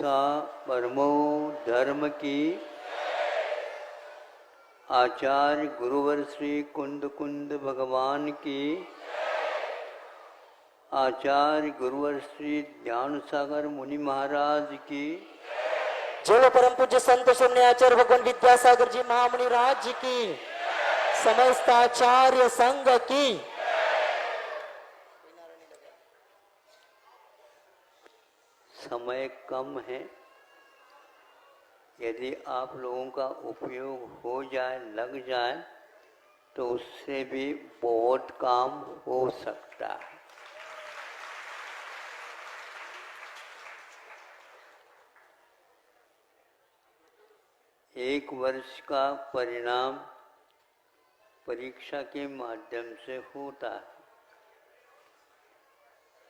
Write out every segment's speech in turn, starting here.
अहिंसा परमो धर्म की। आचार्य गुरुवर श्री कुंद कुंद भगवान की। आचार्य गुरुवर श्री ज्ञान सागर मुनि महाराज की। जय परम पूज्य संत सुमने आचार्य भगवान विद्यासागर जी महामुनि राज की। समस्त आचार्य संघ की। समय कम है, यदि आप लोगों का उपयोग हो जाए, लग जाए, तो उससे भी बहुत काम हो सकता है। एक वर्ष का परिणाम परीक्षा के माध्यम से होता है,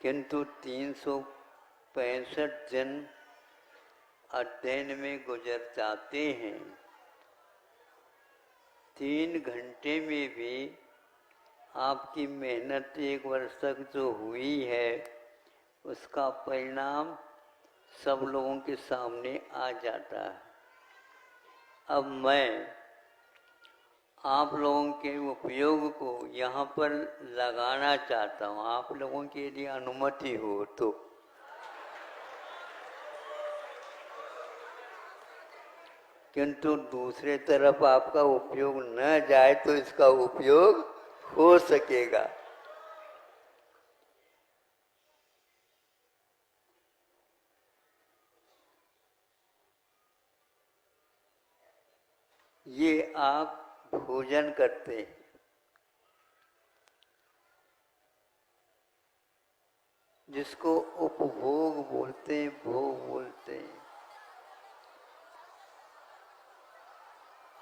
किंतु 365 दिन अध्ययन में गुजर जाते हैं। 3 घंटे में भी आपकी मेहनत एक वर्ष तक जो हुई है, उसका परिणाम सब लोगों के सामने आ जाता है। अब मैं आप लोगों के उपयोग को यहाँ पर लगाना चाहता हूँ, आप लोगों की यदि अनुमति हो तो। किंतु दूसरे तरफ आपका उपयोग न जाए तो इसका उपयोग हो सकेगा। ये आप भोजन करते हैं, जिसको उपभोग बोलते हैं, भोग बोलते हैं।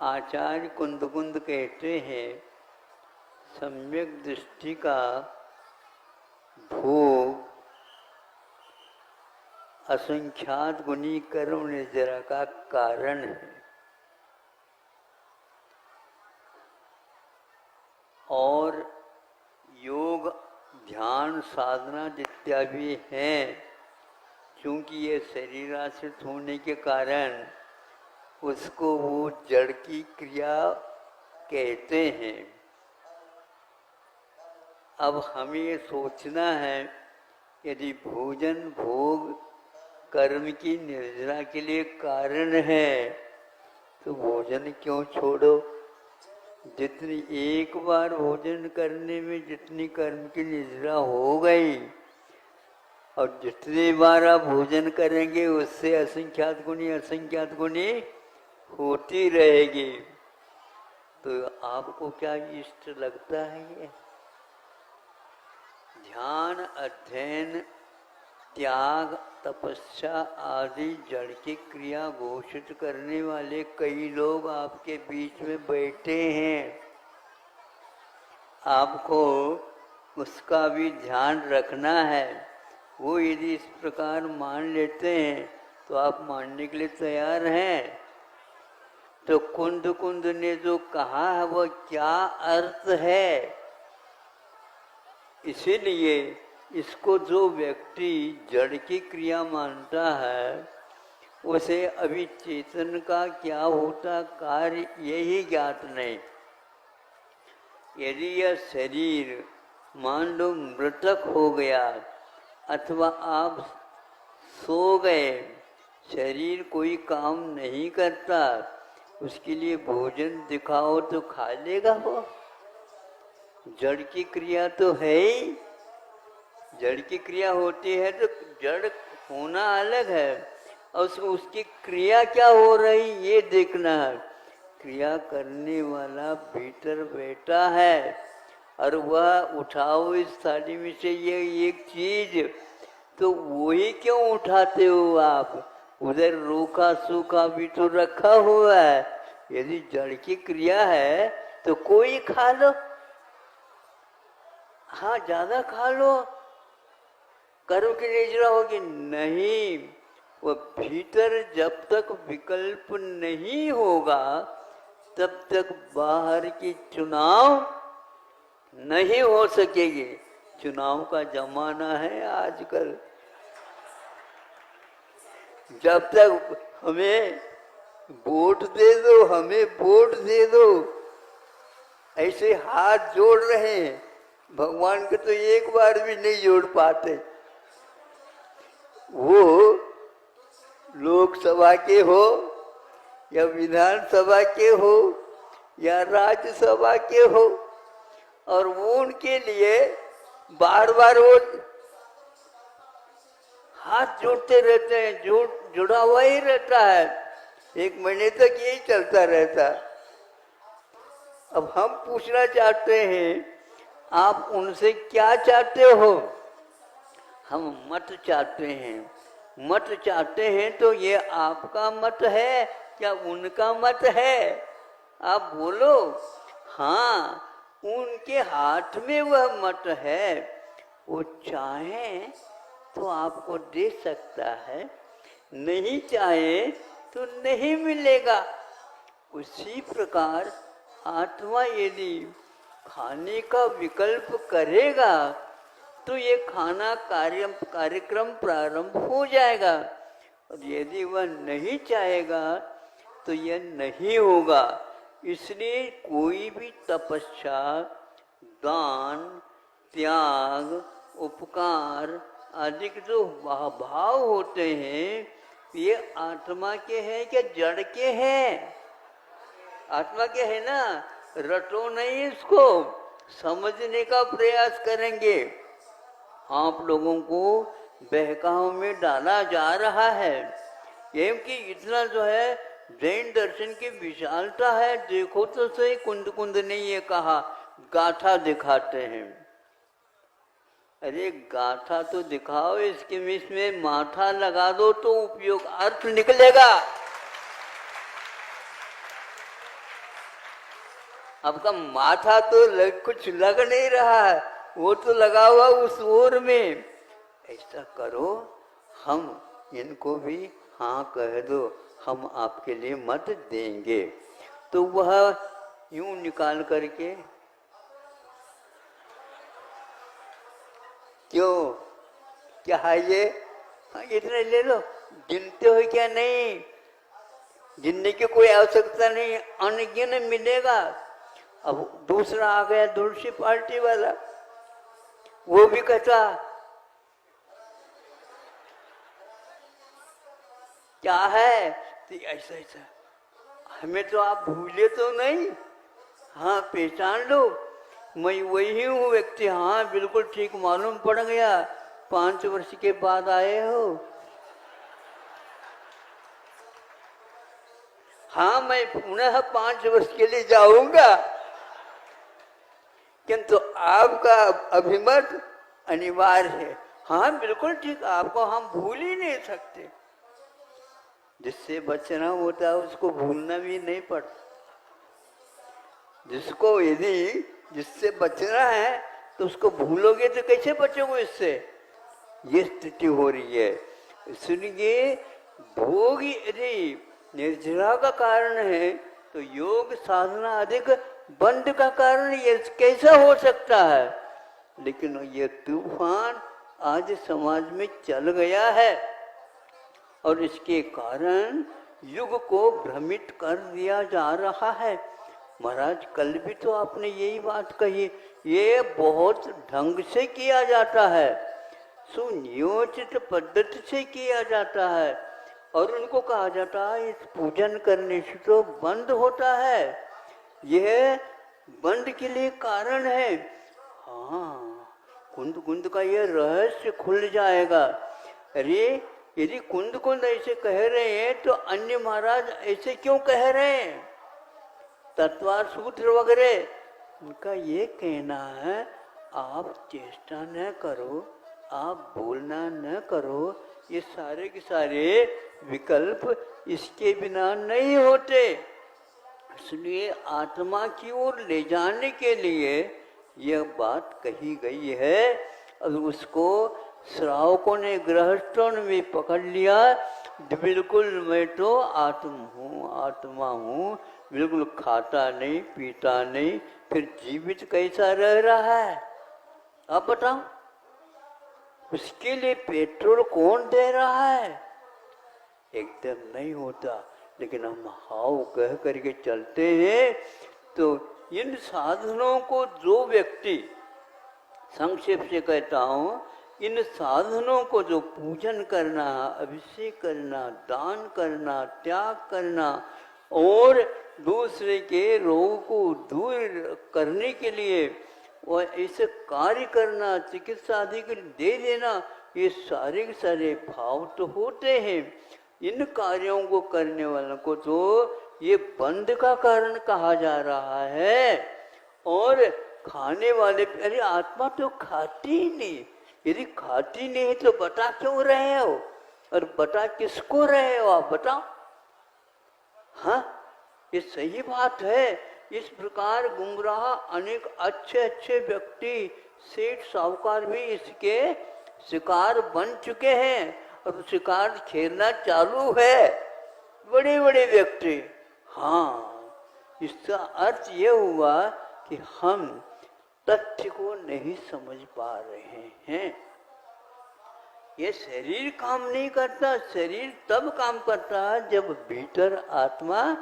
आचार्य कुंद कहते हैं, सम्यक दृष्टि का भोग असंख्यात गुणी कर्म निजरा का कारण है। और योग ध्यान साधना जित्यादि हैं, क्योंकि ये शरीराश्रित होने के कारण उसको वो जड़ की क्रिया कहते हैं। अब हमें ये सोचना है, यदि भोजन भोग कर्म की निर्जरा के लिए कारण है, तो भोजन क्यों छोड़ो। जितनी एक बार भोजन करने में जितनी कर्म की निद्रा हो गई, और जितनी बार आप भोजन करेंगे उससे असंख्यात गुणी होती रहेगी। तो आपको क्या इष्ट लगता है? ये ध्यान अध्ययन त्याग तपस्या आदि जड़ की क्रिया घोषित करने वाले कई लोग आपके बीच में बैठे हैं। आपको उसका भी ध्यान रखना है। वो यदि इस प्रकार मान लेते हैं तो आप मानने के लिए तैयार हैं। तो कुंद ने जो कहा है वह क्या अर्थ है? इसीलिए इसको जो व्यक्ति जड़ की क्रिया मानता है, उसे अभी चेतन का क्या होता कार्य यही ज्ञात नहीं। यदि यह शरीर मान लो मृतक हो गया अथवा आप सो गए, शरीर कोई काम नहीं करता, उसके लिए भोजन दिखाओ तो खा लेगा वो? जड़ की क्रिया तो है ही। जड़ की क्रिया होती है तो जड़ होना अलग है, और उसकी क्रिया क्या हो रही ये देखना है। क्रिया करने वाला भीतर बैठा है, और वह उठाओ इस थाली में से ये एक चीज, तो वही क्यों उठाते हो आप? उधर रूखा सूखा भी तो रखा हुआ है। यदि जड़ की क्रिया है तो कोई खा लो, हाँ ज्यादा खा लो, कर्म की निजरा होगी नहीं। वो भीतर जब तक विकल्प नहीं होगा तब तक बाहर की चुनाव नहीं हो सकेगी। चुनाव का जमाना है आजकल। जब तक हमें वोट दे दो, हमें वोट दे दो, ऐसे हाथ जोड़ रहे हैं, भगवान को तो एक बार भी नहीं जोड़ पाते। वो लोकसभा के हो या विधानसभा के हो या राज्यसभा के हो, और वो उनके लिए बार बार वो हाथ जोड़ते रहते हैं, जुड़ा हुआ ही रहता है, 1 महीने तक यही चलता रहता। अब हम पूछना चाहते हैं, आप उनसे क्या चाहते हो? हम मत चाहते हैं। मत चाहते हैं तो ये आपका मत है क्या उनका मत है? आप बोलो। हाँ, उनके हाथ में वह मत है, वो चाहे तो आपको दे सकता है, नहीं चाहे तो नहीं मिलेगा। उसी प्रकार आत्मा यदि खाने का विकल्प करेगा तो ये खाना कार्यक्रम प्रारंभ हो जाएगा, और यदि वह नहीं चाहेगा तो यह नहीं होगा। इसलिए कोई भी तपस्या, दान, त्याग, उपकार आदि के जो भाव होते हैं, ये आत्मा के हैं क्या जड़ के हैं? आत्मा के है ना। रटो नहीं, इसको समझने का प्रयास करेंगे। आप लोगों को बहकाव में डाला जा रहा है, क्योंकि इतना जो है जैन दर्शन की विशालता है। देखो तो सही, कुंद कुंद ने ये कहा, गाथा दिखाते हैं। अरे गाथा तो दिखाओ, इसमें माथा लगा दो तो उपयोग अर्थ निकलेगा। आपका माथा तो कुछ लग नहीं रहा है, वो तो लगा हुआ उस ओर में। ऐसा करो, हम इनको भी हाँ कह दो, हम आपके लिए मत देंगे। तो वह यूं निकाल करके, क्यों क्या है ये? हाँ, इतने ले लो। गिनते हो क्या? नहीं, गिनने की कोई आवश्यकता नहीं, अनगिन मिलेगा। अब दूसरा आ गया दूसरी पार्टी वाला, वो भी कहता क्या है? तो ऐसा ऐसा, हमें तो आप भूले तो नहीं? हाँ, पहचान लो, मैं वही हूँ व्यक्ति। हाँ बिल्कुल ठीक, मालूम पड़ गया, 5 वर्ष के बाद आए हो। हाँ, मैं पुनः 5 वर्ष के लिए जाऊंगा, किंतु आपका अभिमत अनिवार्य है। हाँ बिल्कुल ठीक, आपको हम भूल ही नहीं सकते। जिससे बचना होता है उसको भूलना भी नहीं पड़ता। जिसको यदि जिससे बचना है तो उसको भूलोगे तो कैसे बचोगे इससे? ये स्थिति हो रही है। इसलिए भोग यदि निर्जरा का कारण है तो योग साधना अधिक बंद का कारण ये कैसा हो सकता है? लेकिन ये तूफान आज समाज में चल गया है, और इसके कारण युग को भ्रमित कर दिया जा रहा है। महाराज, कल भी तो आपने यही बात कही, ये बहुत ढंग से किया जाता है, सुनियोजित पद्धति से किया जाता है, और उनको कहा जाता है इस पूजन करने से तो बंद होता है, यह बंद के लिए कारण है। हाँ, कुंद कुंद का यह रहस्य खुल जाएगा। अरे यदि कुंद कुंद ऐसे कह रहे हैं तो अन्य महाराज ऐसे क्यों कह रहे हैं? तत्वार सूत्र वगैरह उनका ये कहना है, आप चेष्टा न करो, आप बोलना न करो, ये सारे के सारे विकल्प इसके बिना नहीं होते। इसलिए आत्मा की ओर ले जाने के लिए यह बात कही गई है, और उसको श्रावकों ने, गृहस्थों ने भी पकड़ लिया। बिल्कुल मैं तो आत्मा हूँ, बिल्कुल खाता नहीं पीता नहीं, फिर जीवित कैसा रह रहा है? आप बताओ, उसके लिए पेट्रोल कौन दे रहा है? एकदम नहीं होता, लेकिन हम हाव कह करके चलते हैं। तो इन साधनों को जो व्यक्ति, संक्षेप से कहता हूँ, इन साधनों को जो पूजन करना, अभिषेक करना, दान करना, त्याग करना और दूसरे के रोग को दूर करने के लिए और ऐसे कार्य करना, चिकित्सा आदि के लिए दे देना, ये सारे के सारे भाव तो होते हैं। इन कार्यों को करने वालों को तो ये बंध का कारण कहा जा रहा है। और खाने वाले, अरे आत्मा तो खाती ही नहीं, यदि खाती नहीं तो बता क्यों रहे हो, और बता किसको रहे हो आप बताओ। हाँ, ये सही बात है। इस प्रकार गुमराह अनेक अच्छे अच्छे व्यक्ति, सेठ साहूकार भी इसके शिकार बन चुके हैं और शिकार खेलना चालू है, बड़े बड़े व्यक्ति। हाँ, इसका अर्थ ये हुआ कि हम तथ्य को नहीं समझ पा रहे हैं। ये शरीर काम नहीं करता, शरीर तब काम करता है जब भीतर आत्मा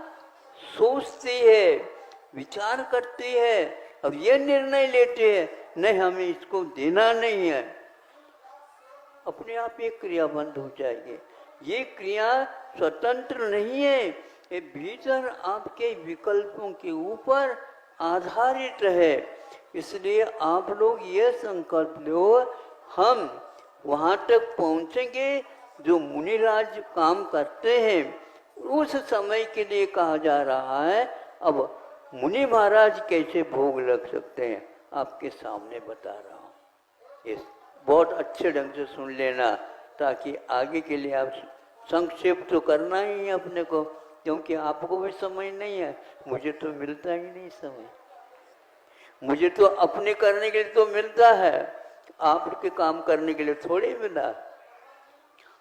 सोचती है, विचार करती है, अब ये निर्णय लेते हैं नहीं हमें इसको देना नहीं है, अपने आप ये क्रिया बंद हो जाएगी। ये क्रिया स्वतंत्र नहीं है, ये भीतर आपके विकल्पों के ऊपर आधारित है। इसलिए आप लोग ये संकल्प लो, हम वहाँ तक पहुँचेंगे जो मुनिराज काम करते हैं। उस समय के लिए कहा जा रहा है। अब मुनि महाराज कैसे भोग लग सकते हैं आपके सामने बता रहा हूँ। इस बहुत अच्छे ढंग से सुन लेना, ताकि आगे के लिए आप संक्षेप तो करना ही है अपने को, क्योंकि आपको भी समय नहीं है, मुझे तो मिलता ही नहीं समय। मुझे तो अपने करने के लिए तो मिलता है, आपके काम करने के लिए थोड़ी मिला।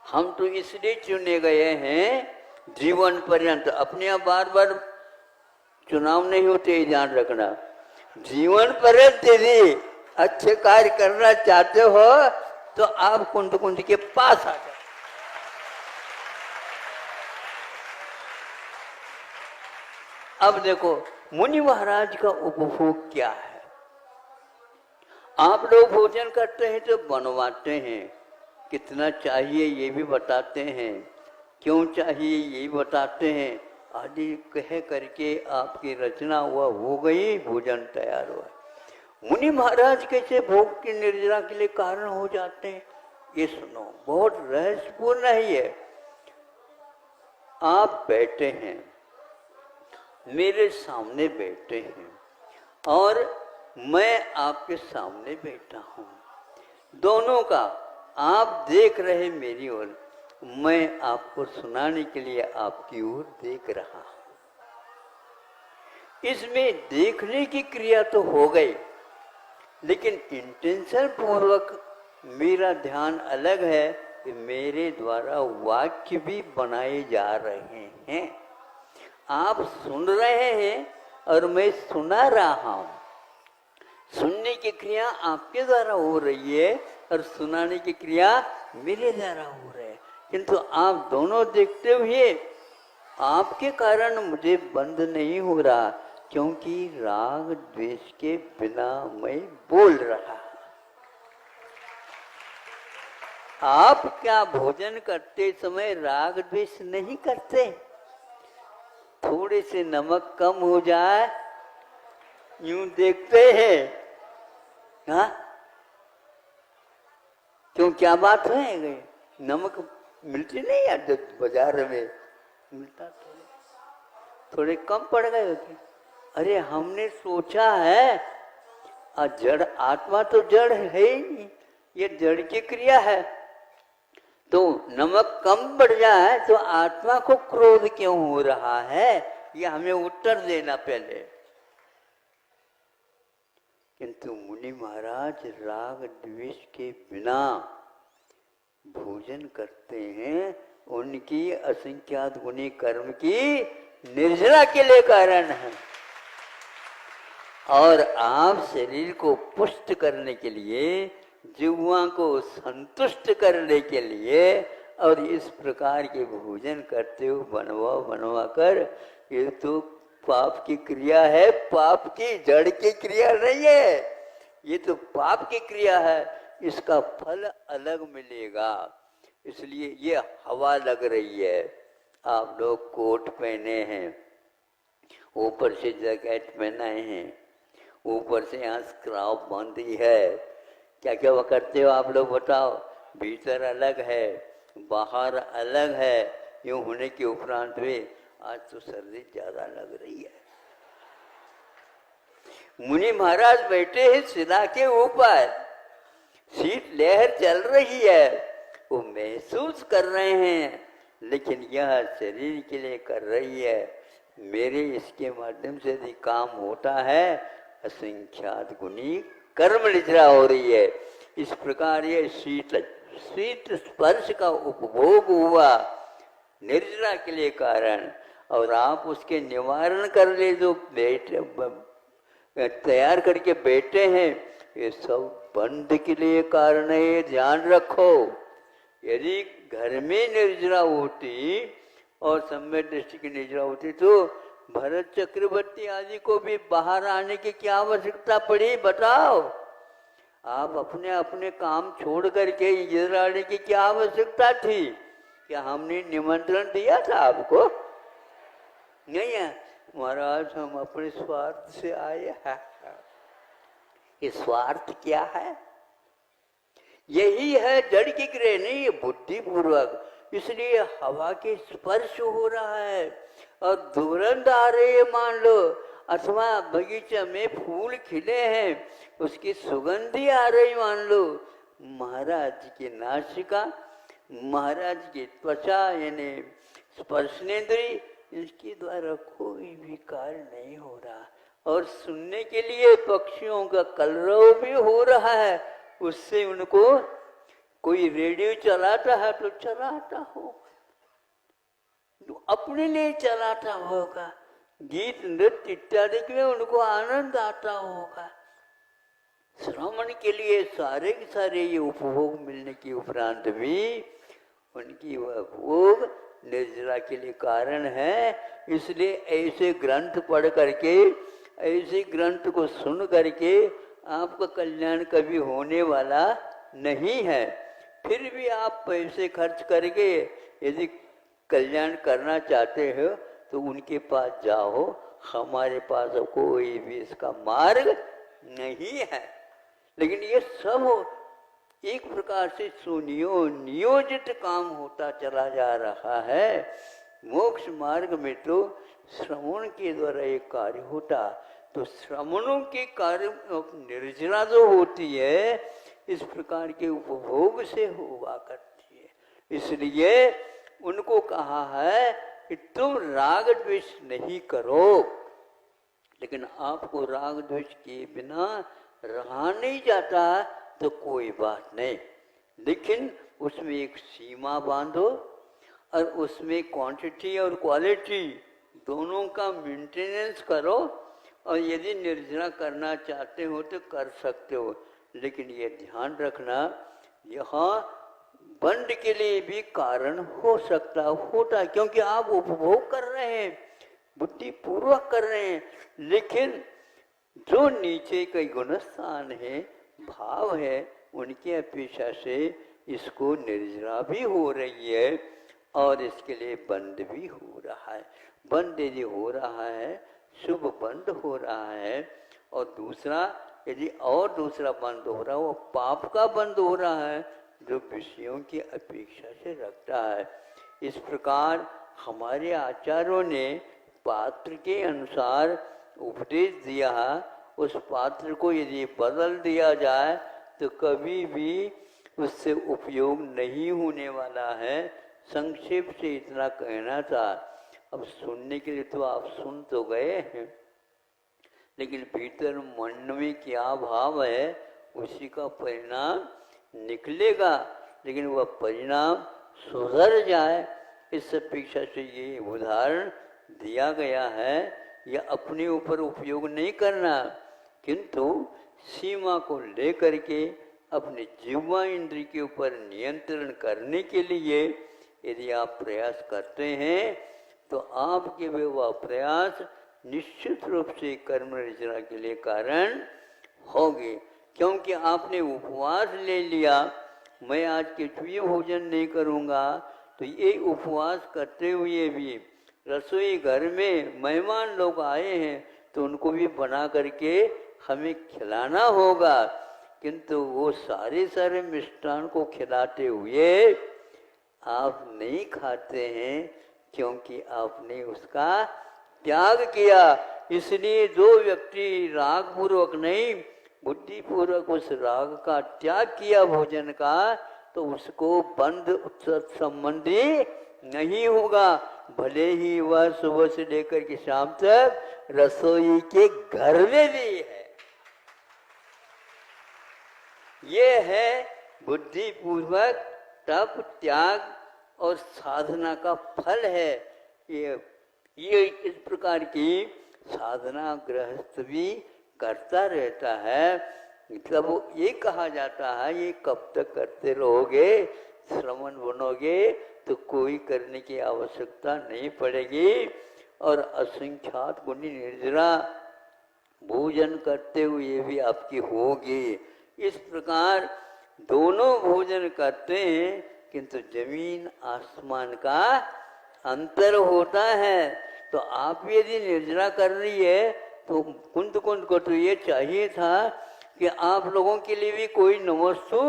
हम तो इसलिए चुने गए हैं जीवन पर्यंत। अपने आप बार बार चुनाव नहीं होते, ही ध्यान रखना। जीवन पर्यंत यदि अच्छे कार्य करना चाहते हो तो आप कुंड कुंड के पास आ जाओ। अब देखो मुनि महाराज का उपभोग क्या है। आप लोग भोजन करते हैं तो बनवाते हैं, कितना चाहिए ये भी बताते हैं, क्यों चाहिए ये भी बताते हैं, आदि कह करके आपकी रचना हुआ हो गई, भोजन तैयार हुआ। मुनि महाराज कैसे भोग की निर्जरा के लिए कारण हो जाते हैं, ये सुनो, बहुत रहस्यपूर्ण है ये। आप बैठे हैं, मेरे सामने बैठे हैं और मैं आपके सामने बैठा हूं, दोनों का आप देख रहे मेरी ओर, मैं आपको सुनाने के लिए आपकी ओर देख रहा हूं। इसमें देखने की क्रिया तो हो गई, लेकिन इंटेंशन पूर्वक मेरा ध्यान अलग है कि मेरे द्वारा वाक्य भी बनाए जा रहे हैं। आप सुन रहे हैं और मैं सुना रहा हूं। सुनने की क्रिया आपके द्वारा हो रही है और सुनाने की क्रिया मेरे द्वारा हो रही है, किंतु आप दोनों देखते हुए आपके कारण मुझे बंद नहीं हो रहा, क्योंकि राग द्वेष के बिना मैं बोल रहा। आप क्या भोजन करते समय राग द्वेष नहीं करते? थोड़े से नमक कम हो जाए यूं देखते हैं, हाँ क्यों, क्या बात है गई? नमक मिलती नहीं यार, बाजार में मिलता थोड़े कम पड़ गए होते। अरे हमने सोचा है जड़, आत्मा तो जड़ है ही नहीं, ये जड़ की क्रिया है, तो नमक कम बढ़ जाए तो आत्मा को क्रोध क्यों हो रहा है, ये हमें उत्तर देना पहले। किंतु मुनि महाराज राग द्वेष के बिना भोजन करते हैं, उनकी असंख्यात गुणी कर्म की निर्जरा के लिए कारण है। और आप शरीर को पुष्ट करने के लिए, जिह्वा को संतुष्ट करने के लिए और इस प्रकार के भोजन करते हो बनवा बनवा कर, ये तो पाप की क्रिया है, पाप की जड़ की क्रिया नहीं है, ये तो पाप की क्रिया है, इसका फल अलग मिलेगा। इसलिए ये हवा लग रही है। आप लोग कोट पहने हैं, ऊपर से जैकेट पहनाए हैं, ऊपर से यहाँ स्क्राफ बांधी है, क्या क्या करते हो आप लोग बताओ? भीतर अलग है, बाहर अलग है। यूं होने के उपरांत भी आज तो सर्दी ज्यादा लग रही है। मुनि महाराज बैठे हैं शिला के ऊपर, शीत लहर चल रही है, वो महसूस कर रहे हैं, लेकिन यह शरीर के लिए कर रही है। मेरे इसके माध्यम से भी काम होता है, असंख्यात गुनी कर्म निद्रा हो रही है। इस प्रकार ये शीत स्पर्श का उपभोग हुआ निर्जरा के लिए कारण, और आप उसके निवारण कर ले जो बैठे तैयार करके बैठे हैं, ये सब बंध के लिए कारण है, ये ध्यान रखो। यदि घर में निर्जरा होती और सम्यक दृष्टि की निर्जरा होती तो भरत चक्रवर्ती आदि को भी बाहर आने की क्या आवश्यकता पड़ी, बताओ? आप अपने अपने काम छोड़ करके इधर आने की क्या आवश्यकता थी? क्या हमने निमंत्रण दिया था आपको? नहीं है महाराज, हम अपने स्वार्थ से आए हैं। ये स्वार्थ क्या है? यही है जड़ की क्रिया, नहीं ये बुद्धि पूर्वक। इसलिए हवा के स्पर्श हो रहा है और दुर्गंध आ रही है मान लो, अथवा बगीचा में फूल खिले हैं उसकी सुगंधी आ रही मान लो। महाराज की नासिका, महाराज की त्वचा यानी स्पर्शनेंद्री, इसके द्वारा कोई भी कार्य नहीं हो रहा। और सुनने के लिए पक्षियों का कलरव भी हो रहा है, उससे उनको कोई रेडियो चलाता है तो चलाता होगा, तो अपने लिए चलाता होगा, गीत नृत्य इत्यादि में उनको आनंद आता होगा। श्रवण के लिए सारे के सारे ये उपभोग मिलने के उपरांत भी उनकी वह भोग निर्जरा के लिए कारण है। इसलिए ऐसे ग्रंथ पढ़ करके, ऐसे ग्रंथ को सुन करके आपका कल्याण कभी होने वाला नहीं है। फिर भी आप पैसे खर्च करके यदि कल्याण करना चाहते हो तो उनके पास जाओ, हमारे पास कोई भी इसका मार्ग नहीं है। लेकिन ये सब एक प्रकार से सुनियोजित काम होता चला जा रहा है। मोक्ष मार्ग में तो श्रवण के द्वारा एक कार्य होता, तो श्रवणों के कार्य निर्जरा जो होती है इस प्रकार के उपभोग से हुआ करती है। इसलिए उनको कहा है कि तुम राग द्वेष नहीं करो। लेकिन आपको राग द्वेष के बिना रहा नहीं जाता तो कोई बात नहीं, लेकिन उसमें एक सीमा बांधो और उसमें क्वांटिटी और क्वालिटी दोनों का मेंटेनेंस करो। और यदि निर्जरा करना चाहते हो तो कर सकते हो, लेकिन ये ध्यान रखना यहाँ बंद के लिए भी कारण हो सकता होता, क्योंकि आप उपभोग कर रहे हैं, बुद्धि पूर्वक कर रहे हैं। लेकिन जो नीचे के गुणस्थान है, भाव है, उनकी अपेक्षा से इसको निर्जरा भी हो रही है और इसके लिए बंद भी हो रहा है। बंद यदि हो रहा है, शुभ बंद हो रहा है, और दूसरा यदि और दूसरा बंद हो रहा है वो पाप का बंद हो रहा है जो विषयों की अपेक्षा से रखता है। इस प्रकार हमारे आचार्यों ने पात्र के अनुसार उपदेश दिया, उस पात्र को यदि बदल दिया जाए तो कभी भी उससे उपयोग नहीं होने वाला है। संक्षेप से इतना कहना था। अब सुनने के लिए तो आप सुन तो गए हैं, लेकिन भीतर मन में क्या भाव है उसी का परिणाम निकलेगा। लेकिन वह परिणाम सुधर जाए इस अपेक्षा से ये उदाहरण दिया गया है। यह अपने ऊपर उपयोग नहीं करना, किंतु सीमा को लेकर के अपने जिह्वा इंद्रिय के ऊपर नियंत्रण करने के लिए यदि आप प्रयास करते हैं तो आपके वे वह प्रयास निश्चित रूप से कर्म रचना के लिए कारण होंगे। क्योंकि आपने उपवास ले लिया, मैं आज केचुए भोजन नहीं करूँगा, तो ये उपवास करते हुए भी रसोई घर में मेहमान लोग आए हैं तो उनको भी बना करके हमें खिलाना होगा। किंतु वो सारे मिष्ठान को खिलाते हुए आप नहीं खाते हैं, क्योंकि आपने उसका त्याग किया। इसलिए जो व्यक्ति राग पूर्वक नहीं बुद्धिपूर्वक उस राग का त्याग किया भोजन का, तो उसको बंध संबंधी नहीं होगा, भले ही वह सुबह से लेकर के शाम तक रसोई के घर में भी है। ये है बुद्धिपूर्वक तप त्याग और साधना का फल है। ये इस प्रकार की साधना गृहस्थ भी करता रहता है। तब ये कहा जाता है, ये कब तक करते रहोगे, श्रमण बनोगे तो कोई करने की आवश्यकता नहीं पड़ेगी और असंख्यात गुणी निर्जरा भोजन करते हुए भी आपकी होगी। इस प्रकार दोनों भोजन करते हैं, किंतु जमीन आसमान का अंतर होता है। तो आप यदि निर्जरा कर रही है तो कुंद को तो ये चाहिए था कि आप लोगों के लिए भी कोई नमस्तु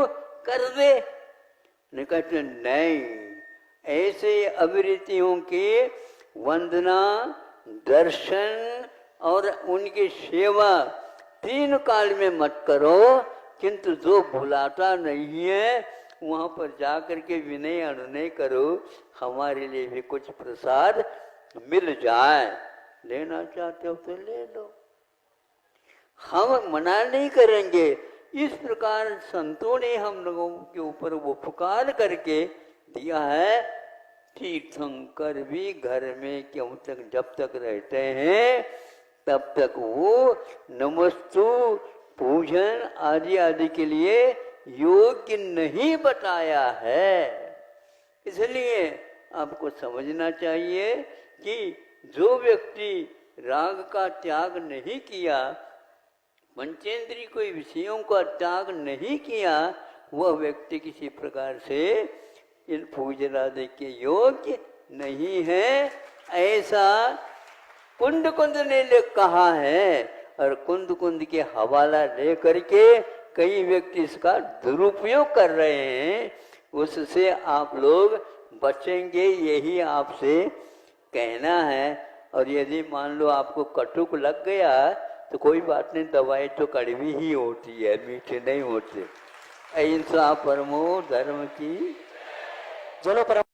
कर दे। ने कहते नहीं, ऐसे अविरतियों की वंदना, दर्शन और उनकी सेवा 3 काल में मत करो, किंतु जो भुलाता नहीं है वहाँ पर जा करके विनय अनुनय करो, हमारे लिए भी कुछ प्रसाद मिल जाए। लेना चाहते हो तो ले लो, हम मना नहीं करेंगे। इस प्रकार संतों ने हम लोगों के ऊपर वो उपकार करके दिया है। तीर्थंकर भी घर में क्यों तक जब तक रहते हैं तब तक वो नमस्तु पूजन आदि आदि के लिए योग्य नहीं बताया है। इसलिए आपको समझना चाहिए कि जो व्यक्ति राग का त्याग नहीं किया, पंचेंद्रिय कोई विषयों का त्याग नहीं किया, वह व्यक्ति किसी प्रकार से इन पूजन आदि के योग्य नहीं है। ऐसा कुंद ने कहा है और कुंद के हवाला ले करके कई व्यक्ति इसका दुरुपयोग कर रहे हैं। उससे आप लोग बचेंगे, यही आपसे कहना है। और यदि मान लो आपको कटुक लग गया तो कोई बात नहीं, दवाई तो कड़वी ही होती है, मीठे नहीं होते। अहिंसा परमो धर्म की। चलो परम